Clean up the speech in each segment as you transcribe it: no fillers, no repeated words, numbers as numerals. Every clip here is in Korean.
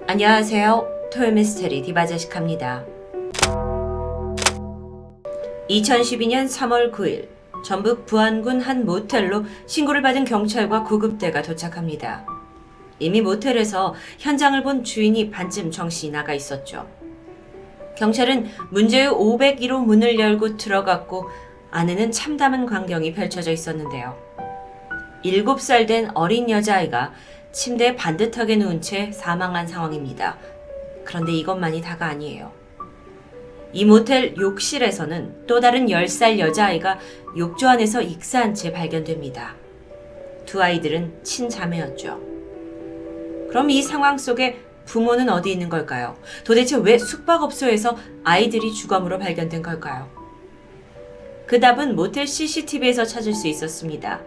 안녕하세요. 토요미스테리 디바제식합니다. 2012년 3월 9일 전북 부안군 한 모텔로 신고를 받은 경찰과 구급대가 도착합니다. 이미 모텔에서 현장을 본 주인이 반쯤 정신이 나가 있었죠. 경찰은 문제의 501호 문을 열고 들어갔고 안에는 참담한 광경이 펼쳐져 있었는데요. 7살 된 어린 여자아이가 침대에 반듯하게 누운 채 사망한 상황입니다. 그런데 이것만이 다가 아니에요. 이 모텔 욕실에서는 또 다른 10살 여자아이가 욕조 안에서 익사한 채 발견됩니다. 두 아이들은 친자매였죠. 그럼 이 상황 속에 부모는 어디 있는 걸까요? 도대체 왜 숙박업소에서 아이들이 주검으로 발견된 걸까요? 그 답은 모텔 CCTV에서 찾을 수 있었습니다.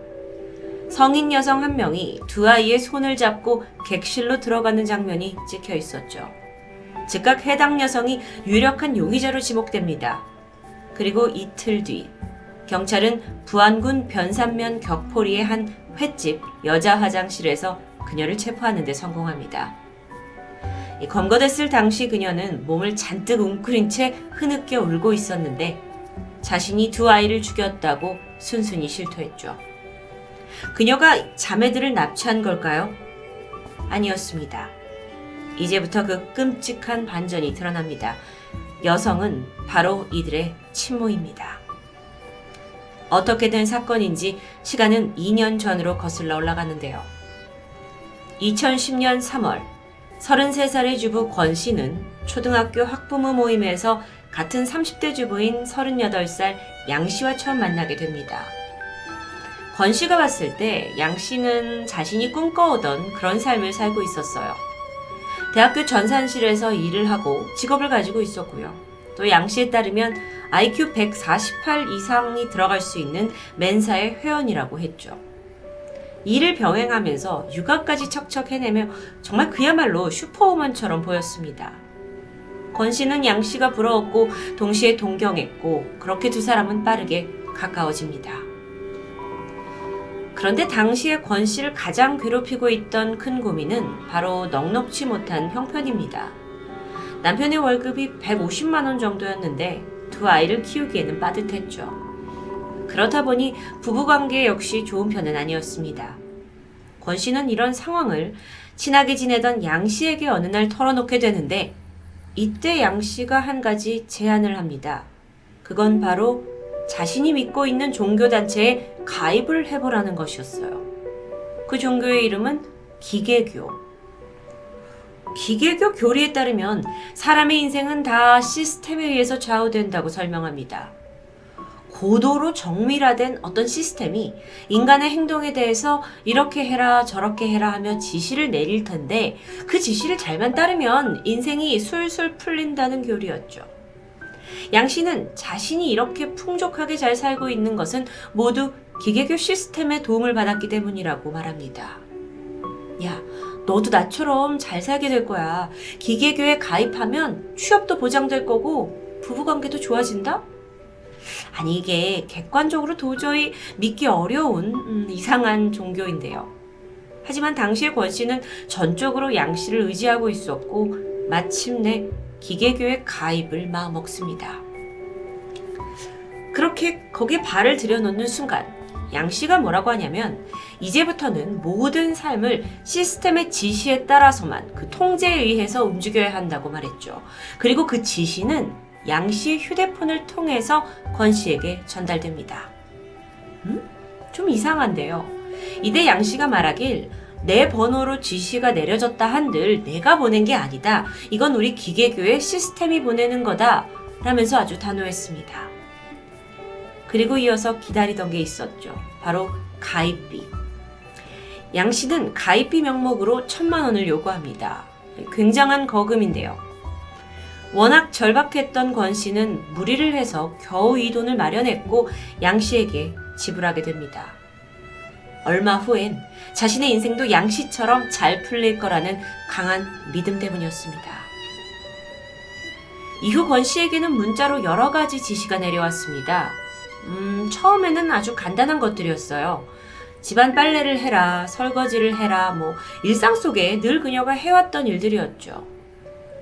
성인 여성 한 명이 두 아이의 손을 잡고 객실로 들어가는 장면이 찍혀 있었죠. 즉각 해당 여성이 유력한 용의자로 지목됩니다. 그리고 이틀 뒤 경찰은 부안군 변산면 격포리의 한 횟집 여자 화장실에서 그녀를 체포하는 데 성공합니다. 검거됐을 당시 그녀는 몸을 잔뜩 웅크린 채 흐느껴 울고 있었는데 자신이 두 아이를 죽였다고 순순히 실토했죠. 그녀가 자매들을 납치한 걸까요? 아니었습니다. 이제부터 그 끔찍한 반전이 드러납니다. 여성은 바로 이들의 친모입니다. 어떻게 된 사건인지 시간은 2년 전으로 거슬러 올라가는데요. 2010년 3월 33살의 주부 권 씨는 초등학교 학부모 모임에서 같은 30대 주부인 38살 양 씨와 처음 만나게 됩니다. 권 씨가 봤을 때 양 씨는 자신이 꿈꿔오던 그런 삶을 살고 있었어요. 대학교 전산실에서 일을 하고 직업을 가지고 있었고요. 또 양 씨에 따르면 IQ 148 이상이 들어갈 수 있는 멘사의 회원이라고 했죠. 일을 병행하면서 육아까지 척척 해내며 정말 그야말로 슈퍼우먼처럼 보였습니다. 권 씨는 양 씨가 부러웠고 동시에 동경했고 그렇게 두 사람은 빠르게 가까워집니다. 그런데 당시에 권 씨를 가장 괴롭히고 있던 큰 고민은 바로 넉넉지 못한 형편입니다. 남편의 월급이 150만 원 정도였는데 두 아이를 키우기에는 빠듯했죠. 그렇다 보니 부부관계 역시 좋은 편은 아니었습니다. 권 씨는 이런 상황을 친하게 지내던 양 씨에게 어느 날 털어놓게 되는데 이때 양 씨가 한 가지 제안을 합니다. 그건 바로 자신이 믿고 있는 종교단체에 가입을 해보라는 것이었어요. 그 종교의 이름은 기계교. 기계교 교리에 따르면 사람의 인생은 다 시스템에 의해서 좌우된다고 설명합니다. 고도로 정밀화된 어떤 시스템이 인간의 행동에 대해서 이렇게 해라 저렇게 해라 하며 지시를 내릴 텐데 그 지시를 잘만 따르면 인생이 술술 풀린다는 교리였죠. 양 씨는 자신이 이렇게 풍족하게 잘 살고 있는 것은 모두 기계교 시스템의 도움을 받았기 때문이라고 말합니다. 야, 너도 나처럼 잘 살게 될 거야. 기계교에 가입하면 취업도 보장될 거고 부부관계도 좋아진다? 아니 이게 객관적으로 도저히 믿기 어려운 이상한 종교인데요. 하지만 당시의 권 씨는 전적으로 양 씨를 의지하고 있었고 마침내 기계교에 가입을 마음먹습니다. 그렇게 거기에 발을 들여놓는 순간 양 씨가 뭐라고 하냐면 이제부터는 모든 삶을 시스템의 지시에 따라서만 그 통제에 의해서 움직여야 한다고 말했죠. 그리고 그 지시는 양 씨의 휴대폰을 통해서 권 씨에게 전달됩니다. 좀 이상한데요. 이때 양 씨가 말하길 내 번호로 지시가 내려졌다 한들 내가 보낸 게 아니다. 이건 우리 기계교의 시스템이 보내는 거다. 라면서 아주 단호했습니다. 그리고 이어서 기다리던 게 있었죠. 바로 가입비. 양 씨는 가입비 명목으로 1,000만 원을 요구합니다. 굉장한 거금인데요. 워낙 절박했던 권 씨는 무리를 해서 겨우 이 돈을 마련했고 양 씨에게 지불하게 됩니다. 얼마 후엔 자신의 인생도 양 씨처럼 잘 풀릴 거라는 강한 믿음 때문이었습니다. 이후 권 씨에게는 문자로 여러 가지 지시가 내려왔습니다. 처음에는 아주 간단한 것들이었어요. 집안 빨래를 해라, 설거지를 해라, 일상 속에 늘 그녀가 해왔던 일들이었죠.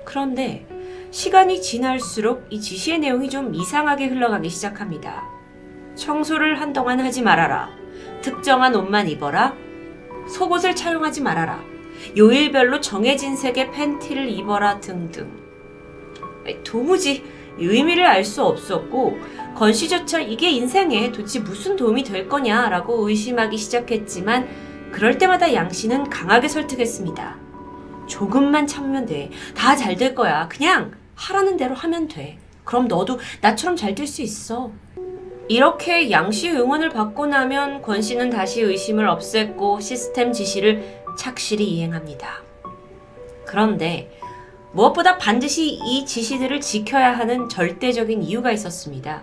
그런데 시간이 지날수록 이 지시의 내용이 좀 이상하게 흘러가기 시작합니다. 청소를 한동안 하지 말아라. 특정한 옷만 입어라. 속옷을 차용하지 말아라. 요일별로 정해진 색의 팬티를 입어라 등등. 도무지 의미를 알 수 없었고 건 씨조차 이게 인생에 도대체 무슨 도움이 될 거냐라고 의심하기 시작했지만 그럴 때마다 양 씨는 강하게 설득했습니다. 조금만 참으면 돼. 다 잘 될 거야. 그냥 하라는 대로 하면 돼. 그럼 너도 나처럼 잘 될 수 있어. 이렇게 양 씨의 응원을 받고 나면 권 씨는 다시 의심을 없앴고 시스템 지시를 착실히 이행합니다. 그런데 무엇보다 반드시 이 지시들을 지켜야 하는 절대적인 이유가 있었습니다.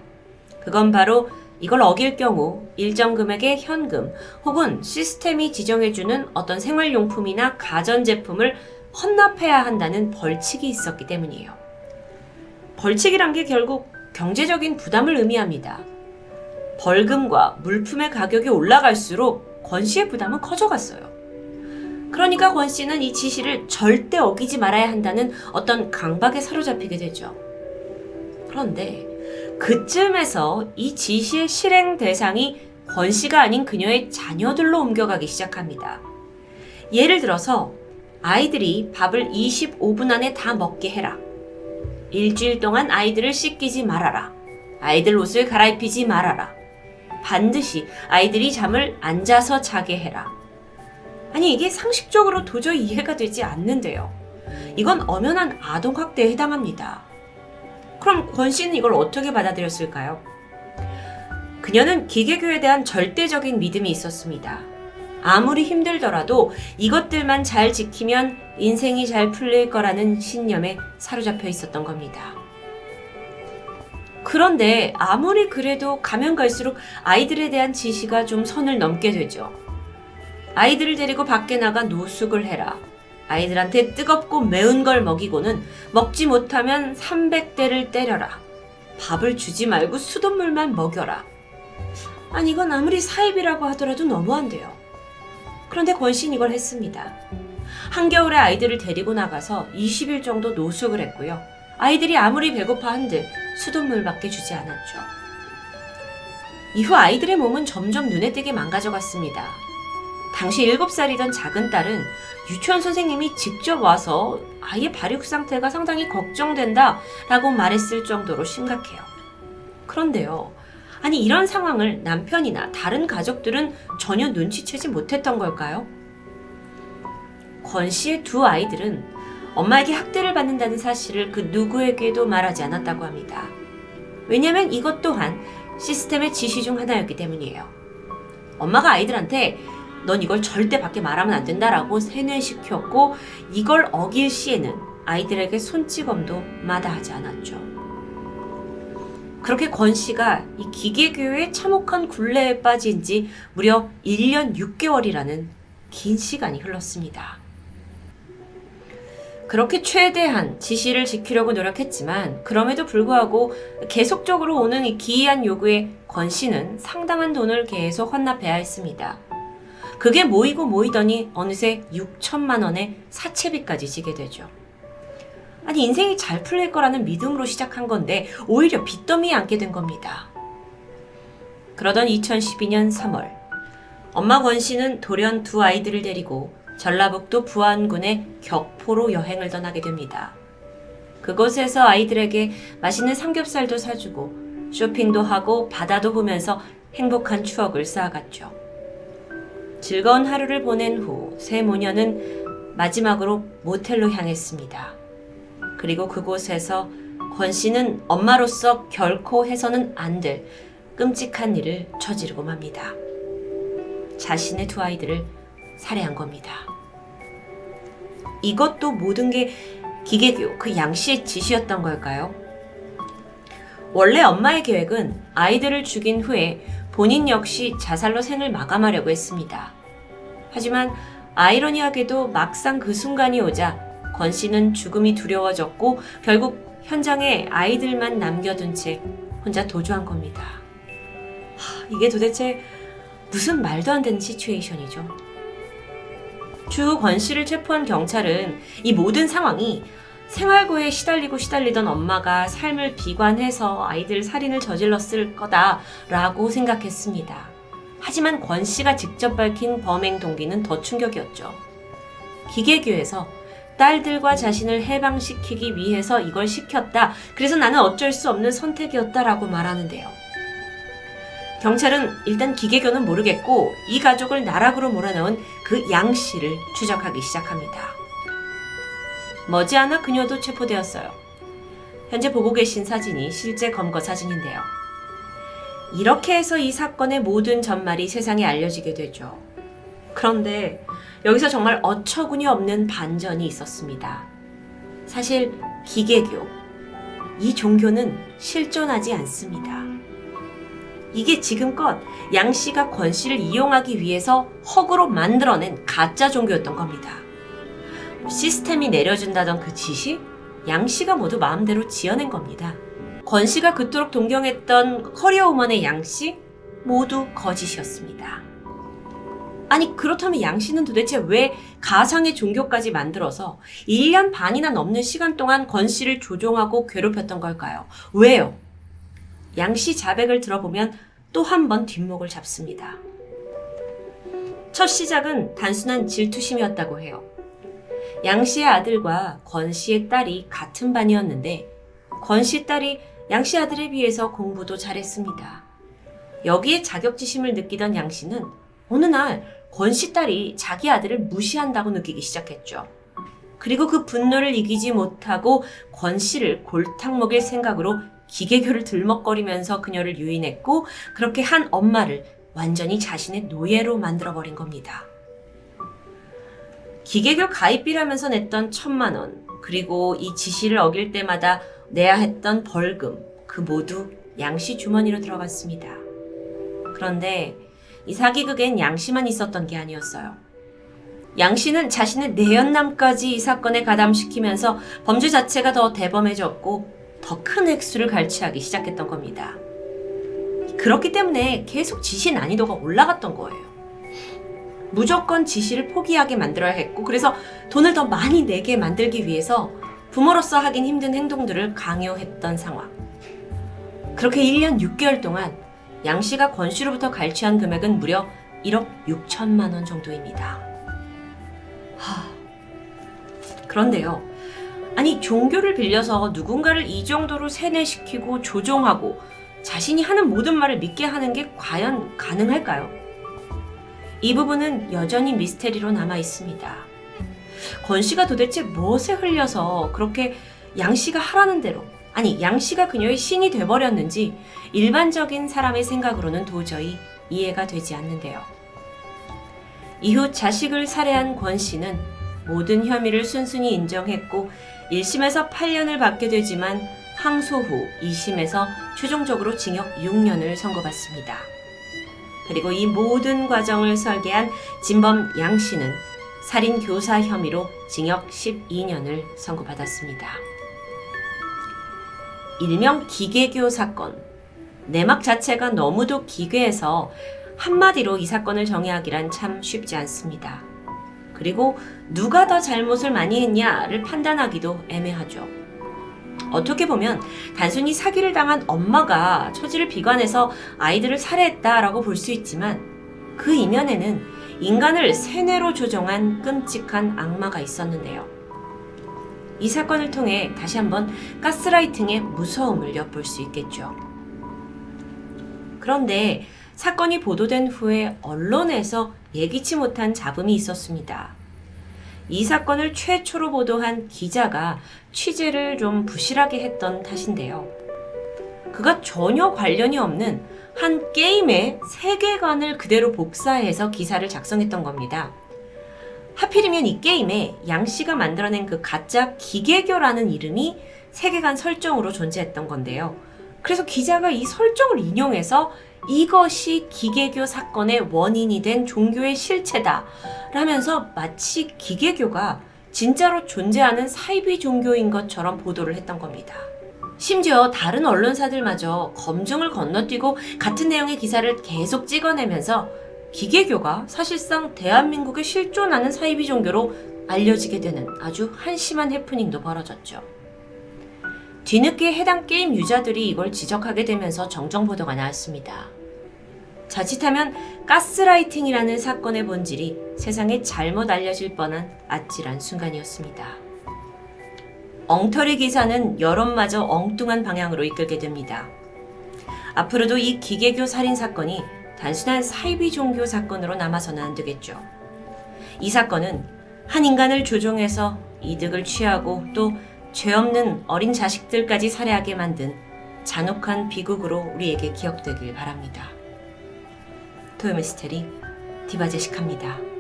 그건 바로 이걸 어길 경우 일정 금액의 현금 혹은 시스템이 지정해주는 어떤 생활용품이나 가전제품을 헌납해야 한다는 벌칙이 있었기 때문이에요. 벌칙이란 게 결국 경제적인 부담을 의미합니다. 벌금과 물품의 가격이 올라갈수록 권 씨의 부담은 커져갔어요. 그러니까 권 씨는 이 지시를 절대 어기지 말아야 한다는 어떤 강박에 사로잡히게 되죠. 그런데 그쯤에서 이 지시의 실행 대상이 권 씨가 아닌 그녀의 자녀들로 옮겨가기 시작합니다. 예를 들어서 아이들이 밥을 25분 안에 다 먹게 해라. 일주일 동안 아이들을 씻기지 말아라. 아이들 옷을 갈아입히지 말아라. 반드시 아이들이 잠을 앉아서 자게 해라. 아니 이게 상식적으로 도저히 이해가 되지 않는데요. 이건 엄연한 아동학대에 해당합니다. 그럼 권 씨는 이걸 어떻게 받아들였을까요? 그녀는 기계교에 대한 절대적인 믿음이 있었습니다. 아무리 힘들더라도 이것들만 잘 지키면 인생이 잘 풀릴 거라는 신념에 사로잡혀 있었던 겁니다. 그런데 아무리 그래도 가면 갈수록 아이들에 대한 지시가 좀 선을 넘게 되죠. 아이들을 데리고 밖에 나가 노숙을 해라. 아이들한테 뜨겁고 매운 걸 먹이고는 먹지 못하면 300대를 때려라. 밥을 주지 말고 수돗물만 먹여라. 아니 이건 아무리 사입이라고 하더라도 너무한데요. 그런데 권 씨는 이걸 했습니다. 한겨울에 아이들을 데리고 나가서 20일 정도 노숙을 했고요. 아이들이 아무리 배고파 한들 수돗물밖에 주지 않았죠. 이후 아이들의 몸은 점점 눈에 띄게 망가져갔습니다. 당시 7살이던 작은 딸은 유치원 선생님이 직접 와서 아이의 발육 상태가 상당히 걱정된다 라고 말했을 정도로 심각해요. 그런데요. 아니 이런 상황을 남편이나 다른 가족들은 전혀 눈치채지 못했던 걸까요? 권 씨의 두 아이들은 엄마에게 학대를 받는다는 사실을 그 누구에게도 말하지 않았다고 합니다. 왜냐하면 이것 또한 시스템의 지시 중 하나였기 때문이에요. 엄마가 아이들한테 넌 이걸 절대 밖에 말하면 안 된다라고 세뇌시켰고 이걸 어길 시에는 아이들에게 손찌검도 마다하지 않았죠. 그렇게 권 씨가 이 기계교육의 참혹한 굴레에 빠진 지 무려 1년 6개월이라는 긴 시간이 흘렀습니다. 그렇게 최대한 지시를 지키려고 노력했지만 그럼에도 불구하고 계속적으로 오는 이 기이한 요구에 권 씨는 상당한 돈을 계속 헌납해야 했습니다. 그게 모이고 모이더니 어느새 6천만 원의 사채비까지 지게 되죠. 아니 인생이 잘 풀릴 거라는 믿음으로 시작한 건데 오히려 빚더미에 앉게 된 겁니다. 그러던 2012년 3월 엄마 권 씨는 돌연 두 아이들을 데리고 전라북도 부안군의 격포로 여행을 떠나게 됩니다. 그곳에서 아이들에게 맛있는 삼겹살도 사주고 쇼핑도 하고 바다도 보면서 행복한 추억을 쌓아갔죠. 즐거운 하루를 보낸 후 세 모녀는 마지막으로 모텔로 향했습니다. 그리고 그곳에서 권 씨는 엄마로서 결코 해서는 안 될 끔찍한 일을 저지르고 맙니다. 자신의 두 아이들을 살해한 겁니다. 이것도 모든 게 기계교 그 양 씨의 지시였던 걸까요? 원래 엄마의 계획은 아이들을 죽인 후에 본인 역시 자살로 생을 마감하려고 했습니다. 하지만 아이러니하게도 막상 그 순간이 오자 권 씨는 죽음이 두려워졌고 결국 현장에 아이들만 남겨둔 채 혼자 도주한 겁니다. 이게 도대체 무슨 말도 안 되는 시츄에이션이죠. 추후 권 씨를 체포한 경찰은 이 모든 상황이 생활고에 시달리던 엄마가 삶을 비관해서 아이들 살인을 저질렀을 거다라고 생각했습니다. 하지만 권 씨가 직접 밝힌 범행 동기는 더 충격이었죠. 기계교에서 딸들과 자신을 해방시키기 위해서 이걸 시켰다. 그래서 나는 어쩔 수 없는 선택이었다라고 말하는데요. 경찰은 일단 기계교는 모르겠고 이 가족을 나락으로 몰아넣은 그 양 씨를 추적하기 시작합니다. 머지않아 그녀도 체포되었어요. 현재 보고 계신 사진이 실제 검거 사진인데요. 이렇게 해서 이 사건의 모든 전말이 세상에 알려지게 되죠. 그런데 여기서 정말 어처구니 없는 반전이 있었습니다. 사실 기계교, 이 종교는 실존하지 않습니다. 이게 지금껏 양 씨가 권 씨를 이용하기 위해서 허구로 만들어낸 가짜 종교였던 겁니다. 시스템이 내려준다던 그 지시, 양 씨가 모두 마음대로 지어낸 겁니다. 권 씨가 그토록 동경했던 커리어 우먼의 양 씨, 모두 거짓이었습니다. 아니 그렇다면 양 씨는 도대체 왜 가상의 종교까지 만들어서 1년 반이나 넘는 시간 동안 권 씨를 조종하고 괴롭혔던 걸까요? 왜요? 양 씨 자백을 들어보면 또 한 번 뒷목을 잡습니다. 첫 시작은 단순한 질투심이었다고 해요. 양 씨의 아들과 권 씨의 딸이 같은 반이었는데 권 씨 딸이 양 씨 아들에 비해서 공부도 잘했습니다. 여기에 자격지심을 느끼던 양 씨는 어느 날 권 씨 딸이 자기 아들을 무시한다고 느끼기 시작했죠. 그리고 그 분노를 이기지 못하고 권 씨를 골탕 먹일 생각으로 기계교를 들먹거리면서 그녀를 유인했고 그렇게 한 엄마를 완전히 자신의 노예로 만들어버린 겁니다. 기계교 가입비라면서 냈던 1,000만 원 그리고 이 지시를 어길 때마다 내야 했던 벌금 그 모두 양 씨 주머니로 들어갔습니다. 그런데 이 사기극엔 양 씨만 있었던 게 아니었어요. 양 씨는 자신의 내연남까지 이 사건에 가담시키면서 범죄 자체가 더 대범해졌고 더 큰 액수를 갈취하기 시작했던 겁니다. 그렇기 때문에 계속 지시 난이도가 올라갔던 거예요. 무조건 지시를 포기하게 만들어야 했고 그래서 돈을 더 많이 내게 만들기 위해서 부모로서 하긴 힘든 행동들을 강요했던 상황. 그렇게 1년 6개월 동안 양 씨가 권 씨로부터 갈취한 금액은 무려 1억 6천만 원 정도입니다. 그런데요. 아니 종교를 빌려서 누군가를 이 정도로 세뇌시키고 조종하고 자신이 하는 모든 말을 믿게 하는 게 과연 가능할까요? 이 부분은 여전히 미스테리로 남아 있습니다. 권 씨가 도대체 무엇에 흘려서 그렇게 양 씨가 하라는 대로 아니 양 씨가 그녀의 신이 돼버렸는지 일반적인 사람의 생각으로는 도저히 이해가 되지 않는데요. 이후 자식을 살해한 권 씨는 모든 혐의를 순순히 인정했고 1심에서 8년을 받게 되지만 항소 후 2심에서 최종적으로 징역 6년을 선고받습니다. 그리고 이 모든 과정을 설계한 진범 양 씨는 살인 교사 혐의로 징역 12년을 선고받았습니다. 일명 기계교 사건. 내막 자체가 너무도 기괴해서 한마디로 이 사건을 정의하기란 참 쉽지 않습니다. 그리고 누가 더 잘못을 많이 했냐를 판단하기도 애매하죠. 어떻게 보면 단순히 사기를 당한 엄마가 처지를 비관해서 아이들을 살해했다라고 볼 수 있지만 그 이면에는 인간을 세뇌로 조종한 끔찍한 악마가 있었는데요. 이 사건을 통해 다시 한번 가스라이팅의 무서움을 엿볼 수 있겠죠. 그런데 사건이 보도된 후에 언론에서 예기치 못한 잡음이 있었습니다. 이 사건을 최초로 보도한 기자가 취재를 좀 부실하게 했던 탓인데요. 그가 전혀 관련이 없는 한 게임의 세계관을 그대로 복사해서 기사를 작성했던 겁니다. 하필이면 이 게임에 양 씨가 만들어낸 그 가짜 기계교라는 이름이 세계관 설정으로 존재했던 건데요. 그래서 기자가 이 설정을 인용해서 이것이 기계교 사건의 원인이 된 종교의 실체다 라면서 마치 기계교가 진짜로 존재하는 사이비 종교인 것처럼 보도를 했던 겁니다. 심지어 다른 언론사들마저 검증을 건너뛰고 같은 내용의 기사를 계속 찍어내면서 기계교가 사실상 대한민국에 실존하는 사이비 종교로 알려지게 되는 아주 한심한 해프닝도 벌어졌죠. 뒤늦게 해당 게임 유저들이 이걸 지적하게 되면서 정정보도가 나왔습니다. 자칫하면 가스라이팅이라는 사건의 본질이 세상에 잘못 알려질 뻔한 아찔한 순간이었습니다. 엉터리 기사는 여론마저 엉뚱한 방향으로 이끌게 됩니다. 앞으로도 이 기계교 살인 사건이 단순한 사이비 종교 사건으로 남아서는 안 되겠죠. 이 사건은 한 인간을 조종해서 이득을 취하고 또 죄 없는 어린 자식들까지 살해하게 만든 잔혹한 비극으로 우리에게 기억되길 바랍니다. 토요미스테리 디바제식합니다.